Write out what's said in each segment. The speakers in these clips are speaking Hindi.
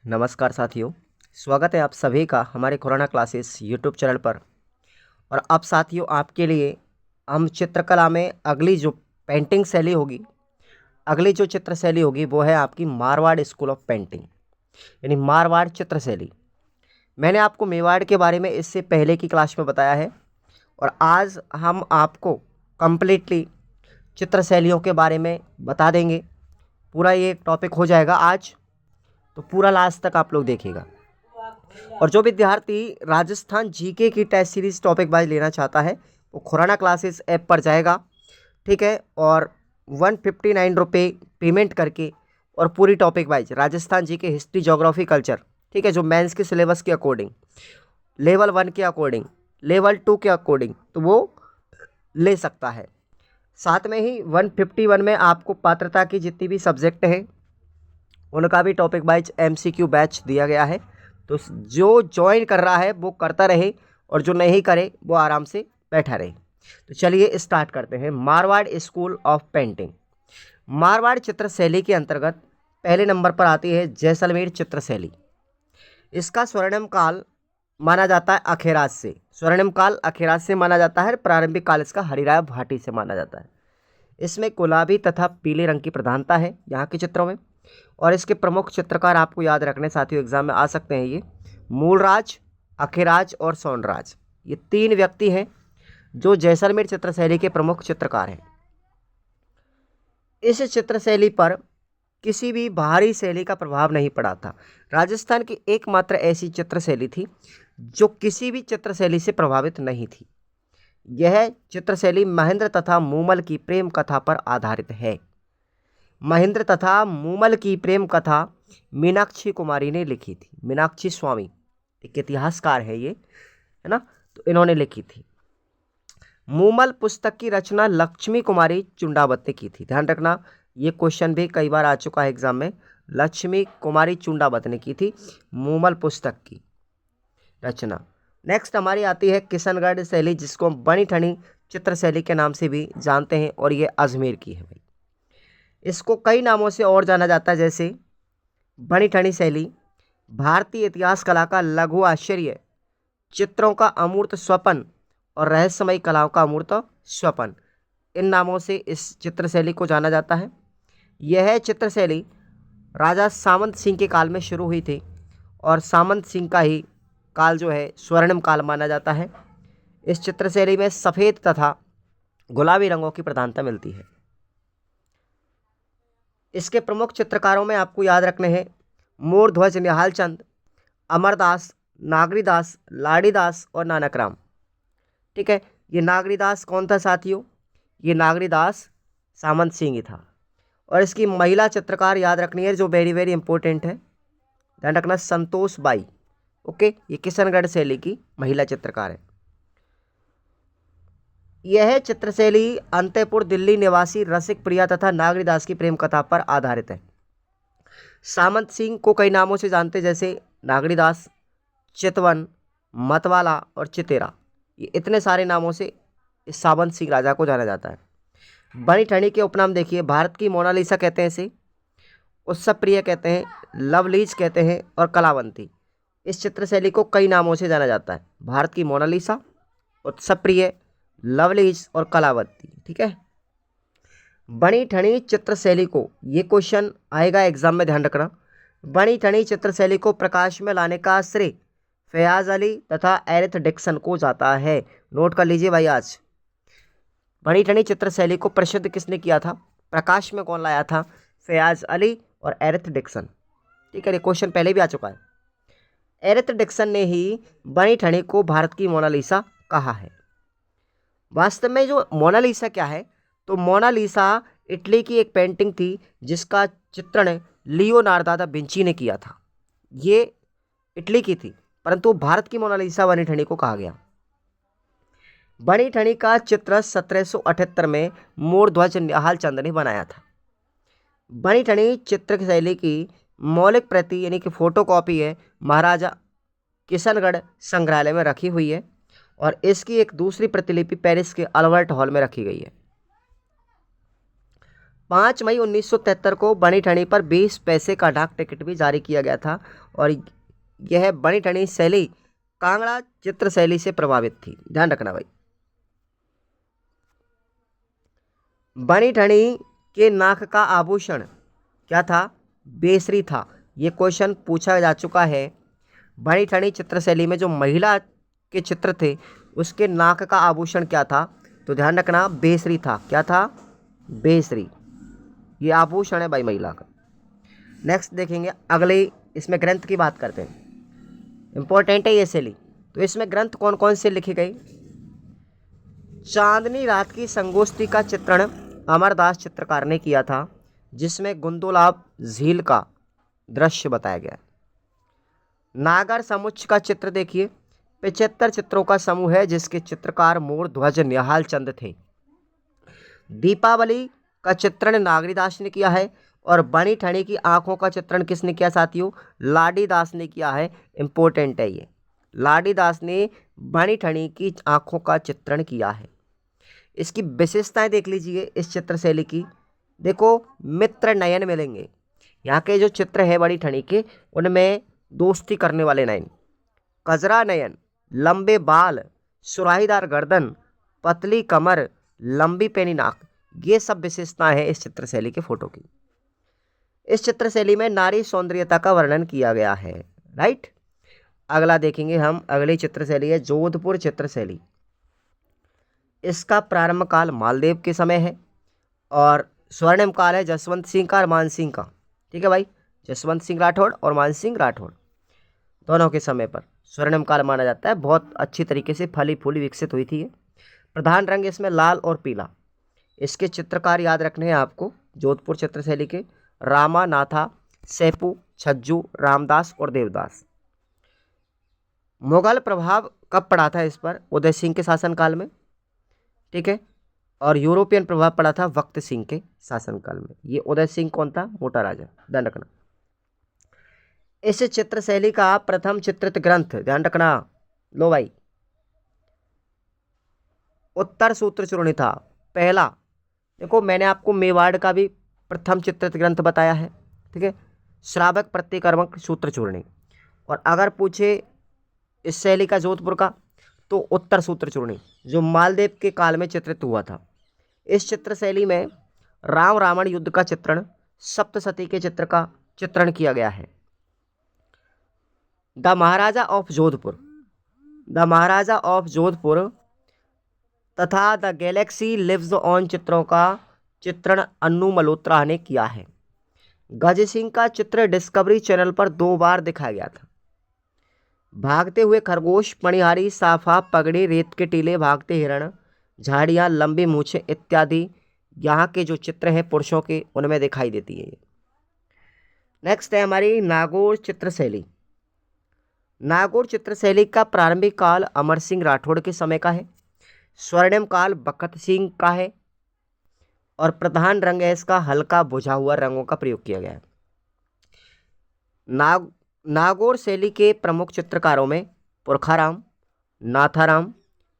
नमस्कार साथियों, स्वागत है आप सभी का हमारे कोरोना क्लासेस यूट्यूब चैनल पर। और अब साथियों आपके लिए हम चित्रकला में अगली जो पेंटिंग शैली होगी, अगली जो चित्र शैली होगी वो है आपकी मारवाड़ स्कूल ऑफ पेंटिंग, यानी मारवाड़ चित्र शैली। मैंने आपको मेवाड़ के बारे में इससे पहले की क्लास में बताया है और आज हम आपको कंप्लीटली चित्र शैलियों के बारे में बता देंगे। पूरा ये टॉपिक हो जाएगा आज, तो पूरा लास्ट तक आप लोग देखिएगा। और जो विद्यार्थी राजस्थान जीके की टेस्ट सीरीज टॉपिक वाइज लेना चाहता है वो खुराना क्लासेस ऐप पर जाएगा, ठीक है, और 159 रुपये पेमेंट करके और पूरी topic wise Rajasthan GK history geography culture, ठीक है, जो मेंस के सिलेबस के अकॉर्डिंग, लेवल 1 के अकॉर्डिंग, लेवल 2 के अकॉर्डिंग, तो वो ले सकता है। साथ में ही 151 में आपको पात्रता की जितनी भी सब्जेक्ट हैं उनका भी टॉपिक वाइज एमसीक्यू बैच दिया गया है। तो जो ज्वाइन कर रहा है वो करता रहे और जो नहीं करे वो आराम से बैठा रहे। तो चलिए स्टार्ट करते हैं। Marwar school of painting. Marwar चित्र शैली के अंतर्गत पहले नंबर पर आती है जैसलमेर चित्र शैली। इसका स्वर्णिम काल माना जाता है अखेराज से, स्वर्णिम काल अखेराज से माना जाता है। प्रारंभिक काल इसका हरिराय भाटी से माना जाता है। इसमें गुलाबी तथा पीले रंग की प्रधानता है यहाँ के चित्रों में। और इसके प्रमुख चित्रकार आपको याद रखने साथियों एग्जाम में आ सकते हैं, ये मूलराज, अखिराज और सोनराज, ये 3 व्यक्ति हैं जो जैसलमेर चित्र शैली के प्रमुख चित्रकार हैं। इस चित्र शैली पर किसी भी बाहरी शैली का प्रभाव नहीं पड़ा था। राजस्थान की एकमात्र ऐसी चित्र शैली थी जो किसी भी चित्र शैली से प्रभावित नहीं थी। यह चित्र शैली महेंद्र तथा मूमल की प्रेम कथा पर आधारित है। महेंद्र तथा मूमल की प्रेम कथा मीनाक्षी कुमारी ने लिखी थी। मीनाक्षी स्वामी एक इतिहासकार है ये, है ना, तो इन्होंने लिखी थी। मूमल पुस्तक की रचना लक्ष्मी कुमारी चुंडावत ने की थी। ध्यान रखना, ये क्वेश्चन भी कई बार आ चुका है एग्जाम में। लक्ष्मी कुमारी चुंडावत ने की थी मूमल पुस्तक की रचना। नेक्स्ट हमारी आती है किशनगढ़ शैली, जिसको हम बनी ठनी चित्र शैली के नाम से भी जानते हैं, और ये अजमेर की है भाई। इसको कई नामों से और जाना जाता है, जैसे बनी ठनी शैली, भारतीय इतिहास कला का लघु आश्चर्य, चित्रों का अमूर्त स्वपन और रहस्यमयी कलाओं का अमूर्त स्वपन। इन नामों से इस चित्र शैली को जाना जाता है। यह चित्र शैली राजा सामंत सिंह के काल में शुरू हुई थी और सामंत सिंह का ही काल जो है स्वर्णिम काल माना जाता है। इस चित्र शैली में सफ़ेद तथा गुलाबी रंगों की प्रधानता मिलती है। इसके प्रमुख चित्रकारों में आपको याद रखने हैं मोरध्वज निहालचंद, अमरदास, नागरीदास, लाड़ीदास और नानकराम, ठीक है। ये नागरीदास कौन था साथियों? ये नागरीदास सामंत सिंह ही था। और इसकी महिला चित्रकार याद रखनी है जो वेरी वेरी इंपॉर्टेंट है, ध्यान रखना, संतोष बाई। ओके, ये किशनगढ़ शैली की महिला चित्रकार है। यह चित्रशैली अंतपुर दिल्ली निवासी रसिक प्रिया तथा नागरीदास की प्रेम कथा पर आधारित है। सामंत सिंह को कई नामों से जानते, जैसे नागरीदास, चितवन, मतवाला और चितेरा। ये इतने सारे नामों से इस सामंत सिंह राजा को जाना जाता है। बनी ठनी के उपनाम देखिए, भारत की मोनालिसा कहते हैं इसे, उत्सव प्रिय कहते हैं, लवलीज कहते हैं और कलावंती। इस चित्र शैली को कई नामों से जाना जाता है, भारत की मोनालिसा, उत्सव प्रिय, लवलीज और कलावती, ठीक है। बनी ठनी चित्र शैली को, ये क्वेश्चन आएगा एग्जाम में, ध्यान रखना, बनी ठनी चित्र शैली को प्रकाश में लाने का श्रेय फयाज अली तथा एरिथ डिक्सन को जाता है। नोट कर लीजिए भाई, आज बनी ठनी चित्र शैली को प्रसिद्ध किसने किया था, प्रकाश में कौन लाया था? फयाज अली और एरिथ डिक्सन, ठीक है। ये क्वेश्चन पहले भी आ चुका है। एरिथ डिक्सन ने ही बनी ठनी को भारत की मोनालिसा कहा है। वास्तव में जो मोनालिसा क्या है, तो मोनालिसा इटली की एक पेंटिंग थी जिसका चित्रण लियोनार्डो दा विंची ने किया था। ये इटली की थी, परंतु भारत की मोनालिसा बनी ठनी को कहा गया। बनी ठनी का चित्र 1778 में मोरध्वज निहालचंद ने बनाया था। बनी ठनी चित्र शैली की मौलिक प्रति यानी कि फोटोकॉपी है महाराजा किशनगढ़ संग्रहालय में रखी हुई है और इसकी एक दूसरी प्रतिलिपि पेरिस के अल्बर्ट हॉल में रखी गई है। 5 मई 1973 को बनी ठनी पर 20 पैसे का डाक टिकट भी जारी किया गया था और यह बनी ठनी शैली कांगड़ा चित्र शैली से प्रभावित थी, ध्यान रखना भाई। बनी ठनी के नाक का आभूषण क्या था? बेसरी था। ये क्वेश्चन पूछा जा चुका है। बनी ठनी चित्र शैली में जो महिला के चित्र थे उसके नाक का आभूषण क्या था? तो ध्यान रखना बेसरी था। क्या था? बेसरी। ये आभूषण है भाई महिला का। नेक्स्ट देखेंगे अगले, इसमें ग्रंथ की बात करते हैं, इंपॉर्टेंट है ये शैली। तो इसमें ग्रंथ कौन कौन से लिखे गए? चांदनी रात की संगोष्ठी का चित्रण अमरदास चित्रकार ने किया था, जिसमें गुंदोलाब झील का दृश्य बताया गया। नागर समुच्च का चित्र देखिए, 75 चित्रों का समूह है जिसके चित्रकार मोर ध्वज निहाल चंद थे। दीपावली का चित्रण नागरीदास ने किया है और बनी ठनी की आंखों का चित्रण किसने किया साथियों? लाडी दास ने किया है। इंपॉर्टेंट है ये, लाडी दास ने बनी ठनी की आंखों का चित्रण किया है। इसकी विशेषताएं देख लीजिए इस चित्र शैली की। देखो मित्र नयन मिलेंगे, यहाँ के जो चित्र है बनी ठनी के उनमें दोस्ती करने वाले नयन, कजरा नयन, लंबे बाल, सुराहीदार गर्दन, पतली कमर, लंबी पैनी नाक, ये सब विशेषताएं हैं इस चित्र शैली के फोटो की। इस चित्र शैली में नारी सौंदर्यता का वर्णन किया गया है, राइट। अगला देखेंगे हम, अगली चित्र शैली है जोधपुर चित्र शैली। इसका प्रारंभ काल मालदेव के समय है और स्वर्णिम काल है जसवंत सिंह का और मान सिंह का। ठीक है भाई, जसवंत सिंह राठौड़ और मान सिंह राठौड़ दोनों के समय पर स्वर्णिम काल माना जाता है। बहुत अच्छी तरीके से फली फूली विकसित हुई थी ये। प्रधान रंग इसमें लाल और पीला। इसके चित्रकार याद रखने हैं आपको जोधपुर चित्र शैली के, रामा नाथा, सेपू, छज्जू, रामदास और देवदास। मुगल प्रभाव कब पड़ा था इस पर? उदय सिंह के शासनकाल में, ठीक है। और यूरोपियन प्रभाव पड़ा था वक्त सिंह के शासनकाल में। ये उदय सिंह कौन था? मोटा राजा, ध्यान रखना। इस चित्र शैली का प्रथम चित्रित ग्रंथ, ध्यान रखना, लो भाई, उत्तर सूत्र चूर्णी था पहला। देखो मैंने आपको मेवाड़ का भी प्रथम चित्रित ग्रंथ बताया है, ठीक है, श्रावक प्रतिकर्मक सूत्र चूर्णी। और अगर पूछे इस शैली का जोधपुर का, तो उत्तर सूत्र चूर्णी जो मालदेव के काल में चित्रित हुआ था। इस चित्र शैली में राम रावण युद्ध का चित्रण, सप्तशती के चित्र का चित्रण किया गया है। The Maharaja of Jodhpur, the Maharaja of Jodhpur तथा द गैलेक्सी लिव्स ऑन चित्रों का चित्रण अन्नू मल्होत्रा ने किया है। गज सिंह का चित्र डिस्कवरी चैनल पर 2 बार दिखाया गया था। भागते हुए खरगोश, मणिहारी, साफा, पगड़ी, रेत के टीले, भागते हिरण, झाड़ियाँ, लंबी मूछें इत्यादि यहाँ के जो चित्र हैं पुरुषों के उनमें दिखाई देती है। नेक्स्ट है हमारी नागौर चित्र शैली। नागौर चित्र शैली का प्रारंभिक काल अमर सिंह राठौड़ के समय का है। स्वर्णिम काल बखत सिंह का है और प्रधान रंग है इसका हल्का बुझा हुआ रंगों का प्रयोग किया गया है। नागौर शैली के प्रमुख चित्रकारों में पुरखाराम, नाथाराम,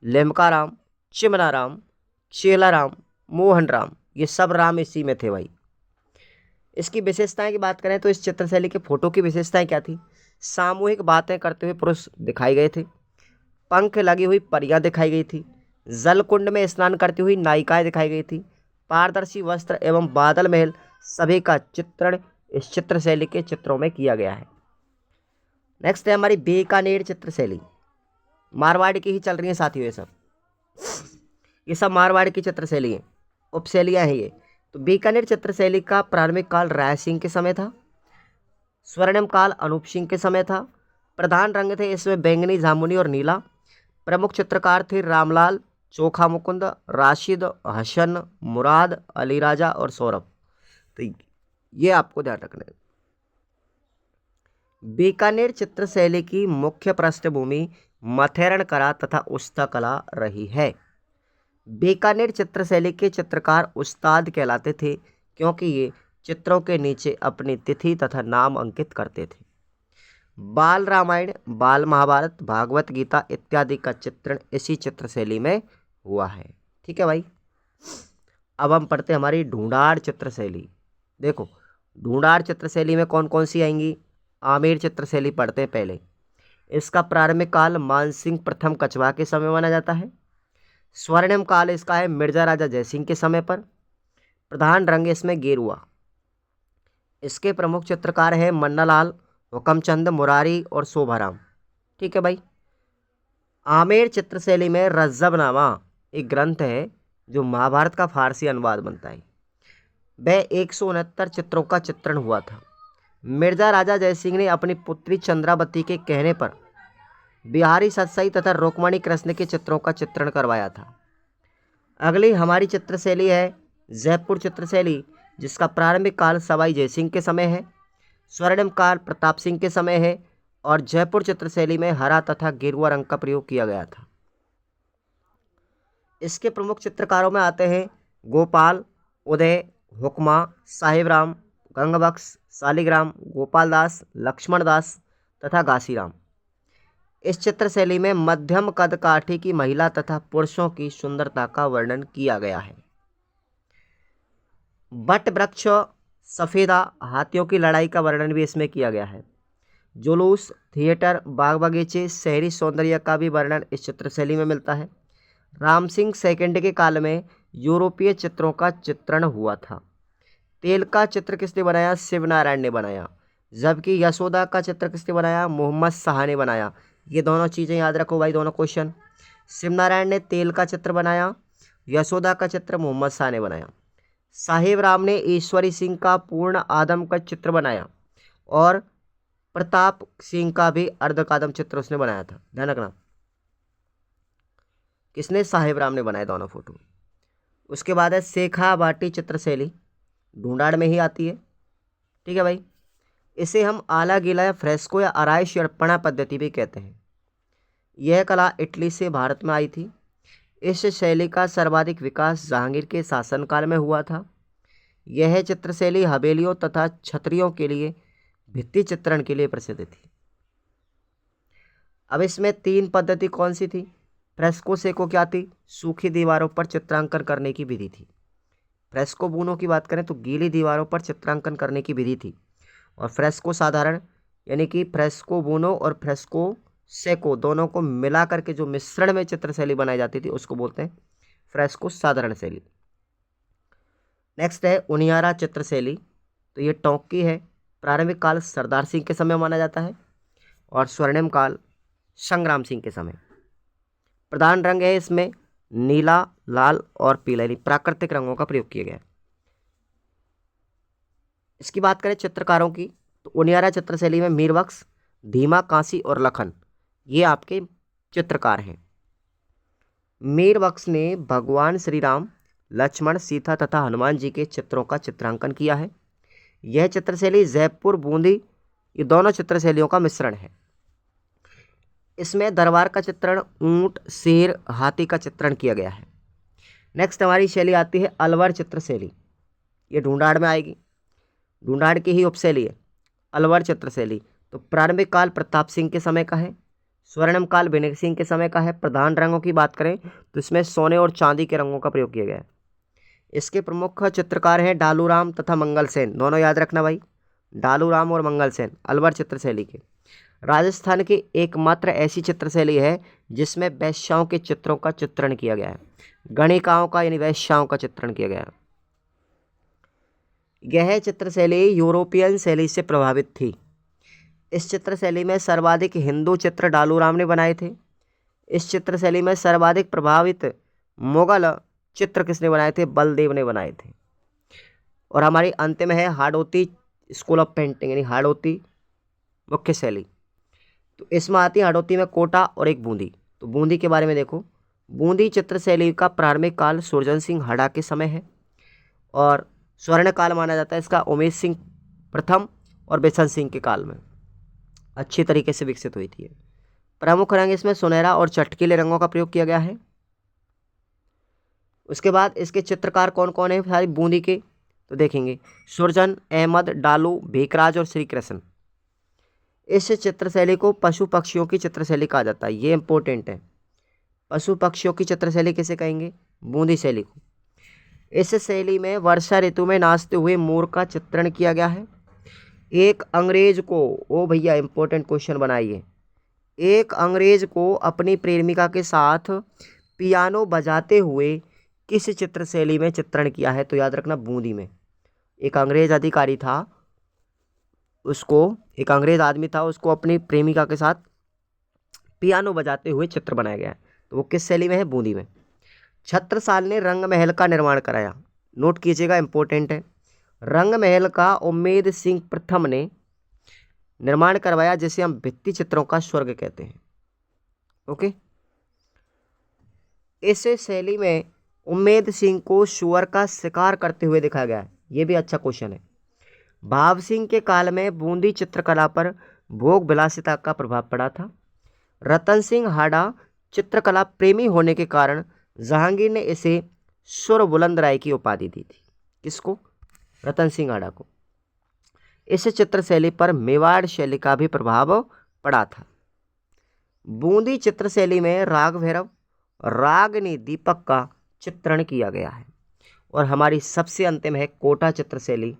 लेमकाराम, चिमनाराम, चेलाराम, मोहनराम, ये सब राम इसी में थे भाई। इसकी विशेषताएं की बात करें तो इस चित्र शैली के फोटो की विशेषताएं क्या थी? सामूहिक बातें करते हुए पुरुष दिखाए गए थे, पंख लगी हुई परियां दिखाई गई थी, जलकुंड में स्नान करती हुई नायिकाएं दिखाई गई थी, पारदर्शी वस्त्र एवं बादल महल सभी का चित्रण इस चित्र शैली के चित्रों में किया गया है। नेक्स्ट है हमारी बीकानेर चित्र शैली। मारवाड़ी की ही चल रही है साथियों, ये सब मारवाड़ी की चित्र शैली है, उपशैलियाँ हैं ये। तो बीकानेर चित्र शैली का प्रारंभिक काल राय सिंह के समय था। स्वर्णिम काल अनूप सिंह के समय था। प्रधान रंग थे इसमें बैंगनी, जामुनी और नीला। प्रमुख चित्रकार थे रामलाल, चोखा मुकुंद, राशिद, हसन, मुराद, अली राजा और सौरभ। तो ये आपको ध्यान रखना है। बीकानेर चित्र शैली की मुख्य पृष्ठभूमि मथेरण कला तथा उस्ता कला रही है। बीकानेर चित्र शैली के चित्रकार उस्ताद कहलाते थे क्योंकि ये चित्रों के नीचे अपनी तिथि तथा नाम अंकित करते थे। बाल रामायण, बाल महाभारत, भागवत गीता इत्यादि का चित्रण इसी चित्र शैली में हुआ है। ठीक है भाई। अब हम पढ़ते हैं हमारी ढूंढाड़ चित्रशैली। देखो, ढूंढाड़ चित्रशैली में कौन कौन सी आएंगी। आमेर चित्रशैली पढ़ते हैं पहले। इसका प्रारंभिक काल मानसिंह प्रथम कछवाह के समय माना जाता है। स्वर्णिम काल इसका है मिर्जा राजा जयसिंह के समय पर। प्रधान रंग इसमें गेरुआ। इसके प्रमुख चित्रकार हैं मन्नालाल, हुकमचंद, मुरारी और शोभाराम। ठीक है भाई। आमेर चित्रशैली में रज्जबनामा एक ग्रंथ है जो महाभारत का फारसी अनुवाद बनता है। वह 169 चित्रों का चित्रण हुआ था। मिर्जा राजा जयसिंह ने अपनी पुत्री चंद्रावती के कहने पर बिहारी सतसाई तथा रुक्मणी कृष्ण के चित्रों का चित्रण करवाया था। अगली हमारी चित्रशैली है जयपुर चित्रशैली, जिसका प्रारंभिक काल सवाई जयसिंह के समय है, स्वर्णिम काल प्रताप सिंह के समय है और जयपुर चित्रशैली में हरा तथा गेरुआ रंग का प्रयोग किया गया था। इसके प्रमुख चित्रकारों में आते हैं गोपाल, उदय, हुक्मा, साहिबराम, गंगबख्श, शालिग्राम, गोपाल दास, लक्ष्मण दास तथा घासीराम। इस चित्रशैली में मध्यम कद काठी की महिला तथा पुरुषों की सुंदरता का वर्णन किया गया है। बट वृक्ष, सफेदा, हाथियों की लड़ाई का वर्णन भी इसमें किया गया है। जुलूस, थिएटर, बाग बगीचे, शहरी सौंदर्य का भी वर्णन इस चित्रशैली में मिलता है। राम सिंह सेकंड के काल में यूरोपीय चित्रों का चित्रण हुआ था। तेल का चित्र किसने बनाया? शिवनारायण ने बनाया। जबकि यशोदा का चित्र किसने बनाया? मोहम्मद शाह ने बनाया। ये दोनों चीज़ें याद रखो भाई, दोनों क्वेश्चन। शिवनारायण ने तेल का चित्र बनाया, यशोदा का चित्र मोहम्मद शाह ने बनाया। साहिब राम ने ईश्वरी सिंह का पूर्ण आदम का चित्र बनाया और प्रताप सिंह का भी अर्धकादम चित्र उसने बनाया था। ध्यान रखना, किसने? साहिब राम ने बनाए दोनों फोटो। उसके बाद है शेखा बाटी चित्रशैली, ढूंढाड़ में ही आती है। ठीक है भाई। इसे हम आला गीला या फ्रेस्को या आराइश अर्पणा पद्धति भी कहते हैं। यह कला इटली से भारत में आई थी। इस शैली का सर्वाधिक विकास जहांगीर के शासनकाल में हुआ था। यह चित्रशैली हवेलियों तथा छतरियों के लिए भित्ति चित्रण के लिए प्रसिद्ध थी। अब इसमें 3 पद्धति कौन सी थी? फ्रेस्को सेको क्या थी? सूखी दीवारों पर चित्रांकन करने की विधि थी। फ्रेस्को बूनों की बात करें तो गीली दीवारों पर चित्रांकन करने की विधि थी। और फ्रेस्को साधारण, यानी कि फ्रेस्को बूनो और फ्रेस्को सेको दोनों को मिला करके जो मिश्रण में चित्रशैली बनाई जाती थी उसको बोलते हैं फ्रेस्को साधारण शैली। नेक्स्ट है उनियारा चित्रशैली। तो ये टोंक की है। प्रारंभिक काल सरदार सिंह के समय माना जाता है और स्वर्णिम काल संग्राम सिंह के समय। प्रधान रंग है इसमें नीला, लाल और पीला, यानी प्राकृतिक रंगों का प्रयोग किया गया है। इसकी बात करें चित्रकारों की तो उनियारा चित्रशैली में मीरबख्श, धीमा, कांसी और लखन ये आपके चित्रकार हैं। मीरबख्श ने भगवान श्री राम, लक्ष्मण, सीता तथा हनुमान जी के चित्रों का चित्रांकन किया है। यह चित्रशैली जयपुर, बूंदी ये दोनों चित्रशैलियों का मिश्रण है। इसमें दरबार का चित्रण, ऊंट, शेर, हाथी का चित्रण किया गया है। नेक्स्ट हमारी शैली आती है अलवर चित्रशैली। ये ढूंढाड़ में आएगी, ढूंढाड़ की ही उपशैली है अलवर चित्रशैली। तो प्रारंभिक काल प्रताप सिंह के समय का है, स्वर्णिम काल विनय सिंह के समय का है। प्रधान रंगों की बात करें तो इसमें सोने और चांदी के रंगों का प्रयोग किया गया है। इसके प्रमुख चित्रकार हैं डालूराम तथा मंगल सेन, दोनों याद रखना भाई, डालूराम और मंगल सेन अलवर चित्रशैली के। राजस्थान की एकमात्र ऐसी चित्रशैली है जिसमें वैश्याओं के चित्रों का चित्रण किया गया है, गणिकाओं का यानी वैश्याओं का चित्रण किया गया है। यह चित्रशैली यूरोपियन शैली से प्रभावित थी। इस चित्रशैली में सर्वाधिक हिंदू चित्र डालूराम ने बनाए थे। इस चित्रशैली में सर्वाधिक प्रभावित मुगल चित्र किसने बनाए थे? बलदेव ने बनाए थे। और हमारी अंतिम है हाड़ौती स्कूल ऑफ पेंटिंग, यानी हाड़ौती मुख्य शैली। तो इसमें आती है हाड़ौती में कोटा और एक बूंदी। तो बूंदी के बारे में देखो, बूंदी चित्रशैली का प्रारंभिक काल सुरजन सिंह हड़ा के समय है और स्वर्ण काल माना जाता है इसका उमेश सिंह प्रथम और बिशन सिंह के काल में अच्छी तरीके से विकसित हुई थी। प्रमुख रंग इसमें सुनहरा और चटकीले रंगों का प्रयोग किया गया है। उसके बाद इसके चित्रकार कौन कौन है सारी बूंदी के? तो देखेंगे सुरजन, अहमद, डालू, भीकराज और श्री कृष्ण। इस चित्रशैली को पशु पक्षियों की चित्रशैली कहा जाता है, ये इंपॉर्टेंट है। पशु पक्षियों की चित्रशैली किसे कहेंगे? बूंदी शैली को। इस शैली में वर्षा ऋतु में नाचते हुए मोर का चित्रण किया गया है। एक अंग्रेज को, ओ भैया इंपॉर्टेंट क्वेश्चन बनाइए, एक अंग्रेज को अपनी प्रेमिका के साथ पियानो बजाते हुए किस चित्र शैली में चित्रण किया है? तो याद रखना बूंदी में। एक अंग्रेज अधिकारी था, उसको, एक अंग्रेज आदमी था, उसको अपनी प्रेमिका के साथ पियानो बजाते हुए चित्र बनाया गया है। तो वो किस शैली में है? बूंदी में। छत्रसाल ने रंग महल का निर्माण कराया। नोट कीजिएगा, इंपॉर्टेंट है। रंग महल का उम्मेद सिंह प्रथम ने निर्माण करवाया, जिसे हम भित्ति चित्रों का स्वर्ग कहते हैं। ओके। इस शैली में उम्मेद सिंह को सुअर का शिकार करते हुए दिखाया गया है। ये भी अच्छा क्वेश्चन है। भाव सिंह के काल में बूंदी चित्रकला पर भोग विलासिता का प्रभाव पड़ा था। रतन सिंह हाडा चित्रकला प्रेमी होने के कारण जहांगीर ने इसे सुर बुलंद राय की उपाधि दी थी। किसको? रतन सिंह हाडा को। इस चित्र शैली पर मेवाड़ शैली का भी प्रभाव पड़ा था। बूंदी चित्र शैली में राग भैरव, रागनी दीपक का चित्रण किया गया है। और हमारी सबसे अंतिम है कोटा चित्र शैली,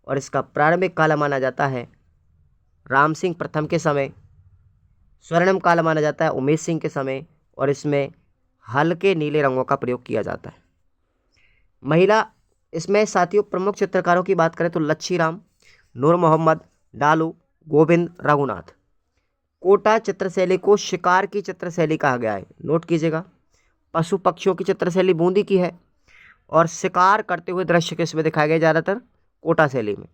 और इसका प्रारंभिक काल माना जाता है राम सिंह प्रथम के समय, स्वर्णिम काल माना जाता है उमेश सिंह के समय, और इसमें हल्के नीले रंगों का प्रयोग किया जाता है। महिला, इसमें साथियों प्रमुख चित्रकारों की बात करें तो लच्छी राम, नूर मोहम्मद, डालू, गोविंद, रघुनाथ। कोटा चित्रशैली को शिकार की चित्रशैली कहा गया है। नोट कीजिएगा, पशु पक्षियों की चित्रशैली बूंदी की है, और शिकार करते हुए दृश्य किसमें दिखाए गए? ज़्यादातर कोटा शैली में।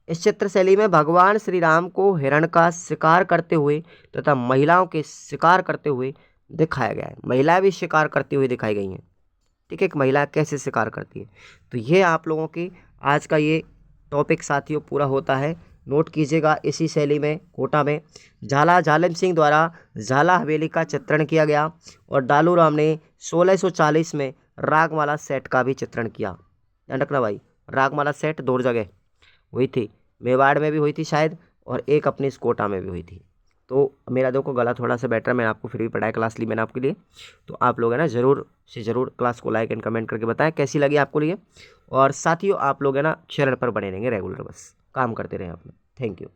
इस चित्रशैली में भगवान श्री राम को हिरण का शिकार करते हुए तथा महिलाओं के शिकार करते हुए दिखाया गया है। महिला भी शिकार करती हुई दिखाई गई हैं। ठीक है, एक महिला कैसे शिकार करती है। तो ये आप लोगों की आज का ये टॉपिक साथियों पूरा होता है। नोट कीजिएगा, इसी शैली में कोटा में झाला जालिम सिंह द्वारा झाला हवेली का चित्रण किया गया, और डालू राम ने 1640 में रागमाला सेट का भी चित्रण किया। ध्यान रखना भाई, रागमाला सेट 2 जगह हुई थी, मेवाड़ में भी हुई थी शायद, और एक अपनी इस कोटा में भी हुई थी। तो मेरा देखो गला थोड़ा सा बेटर, मैंने आपको फ्री पढ़ाई क्लास ली मैंने आपके लिए। तो आप लोग है ना ज़रूर से ज़रूर क्लास को लाइक एंड कमेंट करके बताएं कैसी लगी आपको लिए। और साथियों आप लोग है ना चैनल पर बने रहेंगे रेगुलर, बस काम करते रहें आप लोग। Thank you.